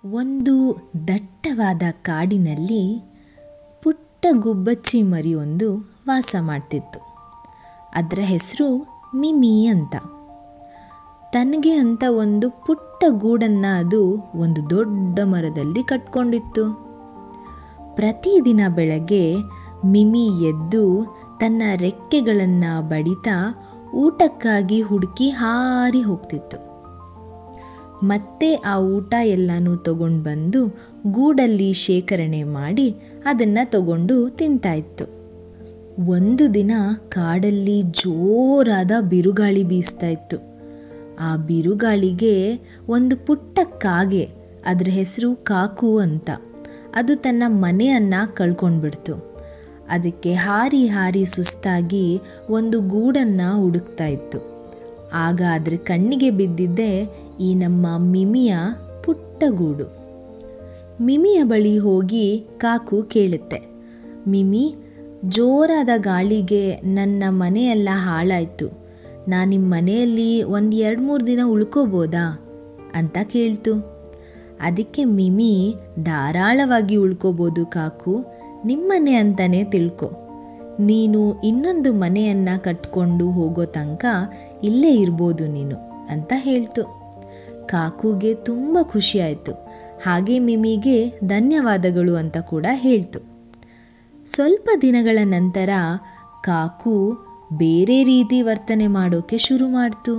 ಒಂದು ದಟ್ಟವಾದ ಕಾಡಿನಲ್ಲಿ ಪುಟ್ಟ ಗುಬ್ಬಚ್ಚಿ ಮರಿಯೊಂದು ವಾಸ ಮಾಡ್ತಿತ್ತು. ಅದರ ಹೆಸರು ಮಿಮಿ ಅಂತ. ತನಗೆ ಅಂತ ಒಂದು ಪುಟ್ಟ ಗೂಡನ್ನು ಅದು ಒಂದು ದೊಡ್ಡ ಮರದಲ್ಲಿ ಕಟ್ಕೊಂಡಿತ್ತು. ಪ್ರತಿದಿನ ಬೆಳಗ್ಗೆ ಮಿಮಿ ಎದ್ದು ತನ್ನ ರೆಕ್ಕೆಗಳನ್ನು ಬಡಿತಾ ಊಟಕ್ಕಾಗಿ ಹುಡುಕಿ ಹಾರಿ ಹೋಗ್ತಿತ್ತು. ಮತ್ತೆ ಆ ಊಟ ಎಲ್ಲನೂ ತಗೊಂಡು ಬಂದು ಗೂಡಲ್ಲಿ ಶೇಖರಣೆ ಮಾಡಿ ಅದನ್ನು ತಗೊಂಡು ತಿಂತಾಯಿತ್ತು. ಒಂದು ದಿನ ಕಾಡಲ್ಲಿ ಜೋರಾದ ಬಿರುಗಾಳಿ ಬೀಸ್ತಾ ಇತ್ತು. ಆ ಬಿರುಗಾಳಿಗೆ ಒಂದು ಪುಟ್ಟ ಕಾಗೆ, ಅದರ ಹೆಸರು ಕಾಕು ಅಂತ, ಅದು ತನ್ನ ಮನೆಯನ್ನು ಕಳ್ಕೊಂಡ್ಬಿಡ್ತು. ಅದಕ್ಕೆ ಹಾರಿ ಹಾರಿ ಸುಸ್ತಾಗಿ ಒಂದು ಗೂಡನ್ನು ಹುಡುಕ್ತಾ ಇತ್ತು. ಆಗ ಅದರ ಕಣ್ಣಿಗೆ ಬಿದ್ದಿದ್ದೇ ಈ ನಮ್ಮ ಮಿಮಿಯ ಪುಟ್ಟ ಗೂಡು. ಮಿಮಿಯ ಬಳಿ ಹೋಗಿ ಕಾಕು ಕೇಳುತ್ತೆ, ಮಿಮಿ, ಜೋರಾದ ಗಾಳಿಗೆ ನನ್ನ ಮನೆಯೆಲ್ಲ ಹಾಳಾಯಿತು. ನಾನು ನಿಮ್ಮ ಮನೆಯಲ್ಲಿ 1-2-3 ದಿನ ಉಳ್ಕೋಬೋದಾ ಅಂತ ಕೇಳ್ತು. ಅದಕ್ಕೆ ಮಿಮಿ, ಧಾರಾಳವಾಗಿ ಉಳ್ಕೋಬೋದು ಕಾಕು, ನಿಮ್ಮನೆ ಅಂತಲೇ ತಿಳ್ಕೊ. ನೀನು ಇನ್ನೊಂದು ಮನೆಯನ್ನು ಕಟ್ಕೊಂಡು ಹೋಗೋ ತನಕ ಇಲ್ಲೇ ಇರ್ಬೋದು ನೀನು ಅಂತ ಹೇಳ್ತು. ಕಾಕುಗೆ ತುಂಬ ಖುಷಿಯಾಯಿತು. ಹಾಗೆ ಮಿಮಿಗೆ ಧನ್ಯವಾದಗಳು ಅಂತ ಕೂಡ ಹೇಳ್ತು. ಸ್ವಲ್ಪ ದಿನಗಳ ನಂತರ ಕಾಕು ಬೇರೆ ರೀತಿ ವರ್ತನೆ ಮಾಡೋಕ್ಕೆ ಶುರು ಮಾಡ್ತು.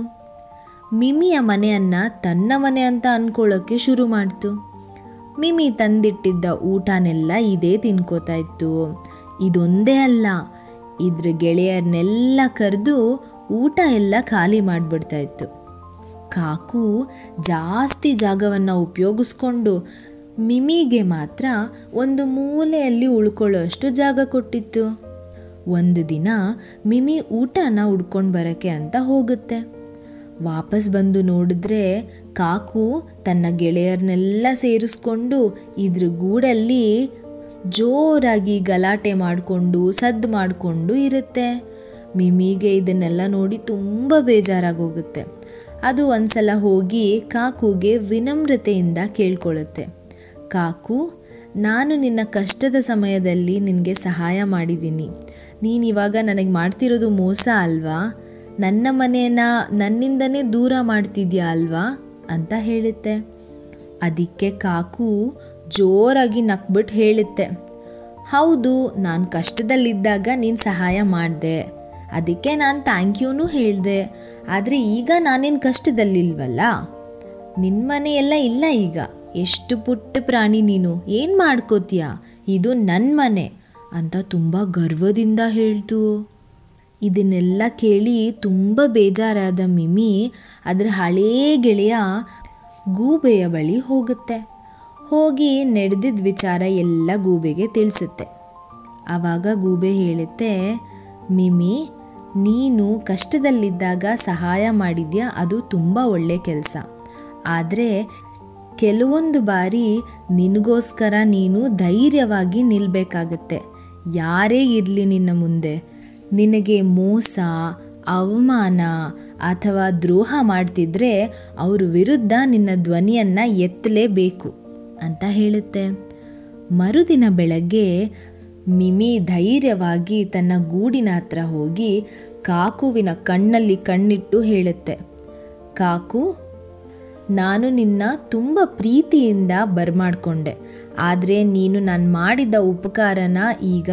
ಮಿಮಿಯ ಮನೆಯನ್ನು ತನ್ನ ಮನೆ ಅಂತ ಅಂದ್ಕೊಳ್ಳೋಕ್ಕೆ ಶುರು ಮಾಡ್ತು. ಮಿಮಿ ತಂದಿಟ್ಟಿದ್ದ ಊಟನೆಲ್ಲ ಇದೇ ತಿನ್ಕೋತಾ ಇತ್ತು. ಇದೊಂದೇ ಅಲ್ಲ, ಇದ್ರ ಗೆಳೆಯರನ್ನೆಲ್ಲ ಕರೆದು ಊಟ ಎಲ್ಲ ಖಾಲಿ ಮಾಡಿಬಿಡ್ತಾ ಇತ್ತು. ಕಾಕು ಜಾಸ್ತಿ ಜಾಗವನ್ನು ಉಪಯೋಗಿಸ್ಕೊಂಡು ಮಿಮಿಗೆ ಮಾತ್ರ ಒಂದು ಮೂಲೆಯಲ್ಲಿ ಉಳ್ಕೊಳ್ಳೋ ಅಷ್ಟು ಜಾಗ ಕೊಟ್ಟಿತ್ತು. ಒಂದು ದಿನ ಮಿಮಿ ಊಟನ ಹುಡ್ಕೊಂಡು ಬರೋಕ್ಕೆ ಅಂತ ಹೋಗುತ್ತೆ. ವಾಪಸ್ ಬಂದು ನೋಡಿದ್ರೆ ಕಾಕು ತನ್ನ ಗೆಳೆಯರನ್ನೆಲ್ಲ ಸೇರಿಸ್ಕೊಂಡು ಇದ್ರ ಗೂಡಲ್ಲಿ ಜೋರಾಗಿ ಗಲಾಟೆ ಮಾಡಿಕೊಂಡು ಸದ್ದು ಮಾಡಿಕೊಂಡು ಇರುತ್ತೆ. ಮಿಮಿಗೆ ಇದನ್ನೆಲ್ಲ ನೋಡಿ ತುಂಬ ಬೇಜಾರಾಗೋಗುತ್ತೆ. ಅದು ಒಂದ್ಸಲ ಹೋಗಿ ಕಾಕುಗೆ ವಿನಮ್ರತೆಯಿಂದ ಕೇಳ್ಕೊಳ್ಳುತ್ತೆ, ಕಾಕು, ನಾನು ನಿನ್ನ ಕಷ್ಟದ ಸಮಯದಲ್ಲಿ ನಿನಗೆ ಸಹಾಯ ಮಾಡಿದ್ದೀನಿ. ನೀನಿವಾಗ ನನಗೆ ಮಾಡ್ತಿರೋದು ಮೋಸ ಅಲ್ವಾ? ನನ್ನ ಮನೆಯನ್ನು ನನ್ನಿಂದನೇ ದೂರ ಮಾಡ್ತಿದ್ಯಾ ಅಲ್ವಾ ಅಂತ ಹೇಳುತ್ತೆ. ಅದಕ್ಕೆ ಕಾಕು ಜೋರಾಗಿ ನಕ್ಬಿಟ್ಟು ಹೇಳುತ್ತೆ, ಹೌದು, ನಾನು ಕಷ್ಟದಲ್ಲಿದ್ದಾಗ ನೀನು ಸಹಾಯ ಮಾಡಿದೆ, ಅದಕ್ಕೆ ನಾನು ಥ್ಯಾಂಕ್ ಯೂನೂ ಹೇಳಿದೆ. ಆದರೆ ಈಗ ನಾನೇನು ಕಷ್ಟದಲ್ಲಿಲ್ವಲ್ಲ, ನಿನ್ನ ಮನೆಯೆಲ್ಲ ಇಲ್ಲ ಈಗ. ಎಷ್ಟು ಪುಟ್ಟ ಪ್ರಾಣಿ ನೀನು, ಏನು ಮಾಡ್ಕೋತೀಯ? ಇದು ನನ್ನ ಮನೆ ಅಂತ ತುಂಬ ಗರ್ವದಿಂದ ಹೇಳ್ತು. ಇದನ್ನೆಲ್ಲ ಕೇಳಿ ತುಂಬ ಬೇಜಾರಾದ ಮಿಮಿ ಅದರ ಹಳೇ ಗೆಳೆಯ ಗೂಬೆಯ ಬಳಿ ಹೋಗುತ್ತೆ. ಹೋಗಿ ನಡೆದಿದ್ದ ವಿಚಾರ ಎಲ್ಲ ಗೂಬೆಗೆ ತಿಳಿಸುತ್ತೆ. ಆವಾಗ ಗೂಬೆ ಹೇಳುತ್ತೆ, ಮಿಮಿ, ನೀನು ಕಷ್ಟದಲ್ಲಿದ್ದಾಗ ಸಹಾಯ ಮಾಡಿದ್ಯಾ, ಅದು ತುಂಬ ಒಳ್ಳೆ ಕೆಲಸ. ಆದರೆ ಕೆಲವೊಂದು ಬಾರಿ ನಿನಗೋಸ್ಕರ ನೀನು ಧೈರ್ಯವಾಗಿ ನಿಲ್ಲಬೇಕಾಗತ್ತೆ. ಯಾರೇ ಇರಲಿ ನಿನ್ನ ಮುಂದೆ ನಿನಗೆ ಮೋಸ, ಅವಮಾನ ಅಥವಾ ದ್ರೋಹ ಮಾಡ್ತಿದ್ರೆ ಅವ್ರ ವಿರುದ್ಧ ನಿನ್ನ ಧ್ವನಿಯನ್ನು ಎತ್ತಲೇಬೇಕು ಅಂತ ಹೇಳುತ್ತೆ. ಮರುದಿನ ಬೆಳಗ್ಗೆ ಮಿಮಿ ಧೈರ್ಯವಾಗಿ ತನ್ನ ಗೂಡಿನ ಹತ್ರ ಹೋಗಿ ಕಾಕುವಿನ ಕಣ್ಣಲ್ಲಿ ಕಣ್ಣಿಟ್ಟು ಹೇಳುತ್ತೆ, ಕಾಕು, ನಾನು ನಿನ್ನ ತುಂಬ ಪ್ರೀತಿಯಿಂದ ಬರಮಾಡ್ಕೊಂಡೆ. ಆದರೆ ನೀನು ನಾನು ಮಾಡಿದ ಉಪಕಾರನ ಈಗ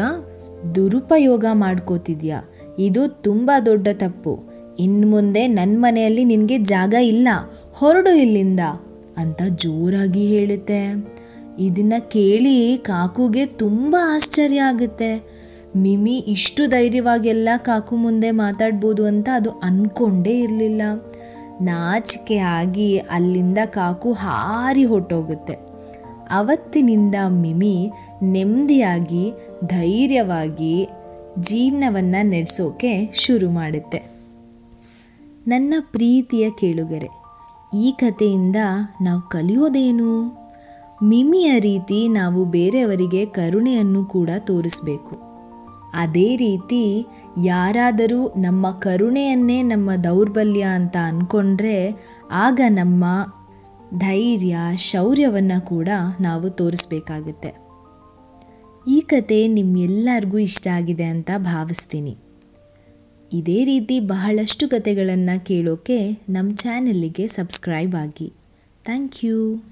ದುರುಪಯೋಗ ಮಾಡ್ಕೋತಿದ್ಯಾ. ಇದು ತುಂಬ ದೊಡ್ಡ ತಪ್ಪು. ಇನ್ನು ಮುಂದೆ ನನ್ನ ಮನೆಯಲ್ಲಿ ನಿನಗೆ ಜಾಗ ಇಲ್ಲ, ಹೊರಡು ಇಲ್ಲಿಂದ ಅಂತ ಜೋರಾಗಿ ಹೇಳುತ್ತೆ. ಇದನ್ನು ಕೇಳಿ ಕಾಕುಗೆ ತುಂಬ ಆಶ್ಚರ್ಯ ಆಗುತ್ತೆ. ಮಿಮಿ ಇಷ್ಟು ಧೈರ್ಯವಾಗೆಲ್ಲ ಕಾಕು ಮುಂದೆ ಮಾತಾಡ್ಬೋದು ಅಂತ ಅದು ಅಂದ್ಕೊಂಡೇ ಇರಲಿಲ್ಲ. ನಾಚಿಕೆ ಆಗಿ ಅಲ್ಲಿಂದ ಕಾಕು ಹಾರಿ ಹೊರಟೋಗುತ್ತೆ. ಅವತ್ತಿನಿಂದ ಮಿಮಿ ನೆಮ್ಮದಿಯಾಗಿ ಧೈರ್ಯವಾಗಿ ಜೀವನವನ್ನು ನಡೆಸೋಕೆ ಶುರು ಮಾಡುತ್ತೆ. ನನ್ನ ಪ್ರೀತಿಯ ಕೇಳುಗರೆ, ಈ ಕಥೆಯಿಂದ ನಾವು ಕಲಿಯೋದೇನು? ಮಿಮಿಯ ರೀತಿ ನಾವು ಬೇರೆಯವರಿಗೆ ಕರುಣೆಯನ್ನು ಕೂಡ ತೋರಿಸಬೇಕು. ಅದೇ ರೀತಿ ಯಾರಾದರೂ ನಮ್ಮ ಕರುಣೆಯನ್ನೇ ನಮ್ಮ ದೌರ್ಬಲ್ಯ ಅಂತ ಅಂದ್ಕೊಂಡ್ರೆ ಆಗ ನಮ್ಮ ಧೈರ್ಯ, ಶೌರ್ಯವನ್ನು ಕೂಡ ನಾವು ತೋರಿಸ್ಬೇಕಾಗುತ್ತೆ. ಈ ಕತೆ ನಿಮ್ಮೆಲ್ಲರಿಗೂ ಇಷ್ಟ ಆಗಿದೆ ಅಂತ ಭಾವಿಸ್ತೀನಿ. ಇದೇ ರೀತಿ ಬಹಳಷ್ಟು ಕತೆಗಳನ್ನು ಕೇಳೋಕ್ಕೆ ನಮ್ಮ ಚಾನಲ್ಲಿಗೆ ಸಬ್ಸ್ಕ್ರೈಬ್ ಆಗಿ. Thank you.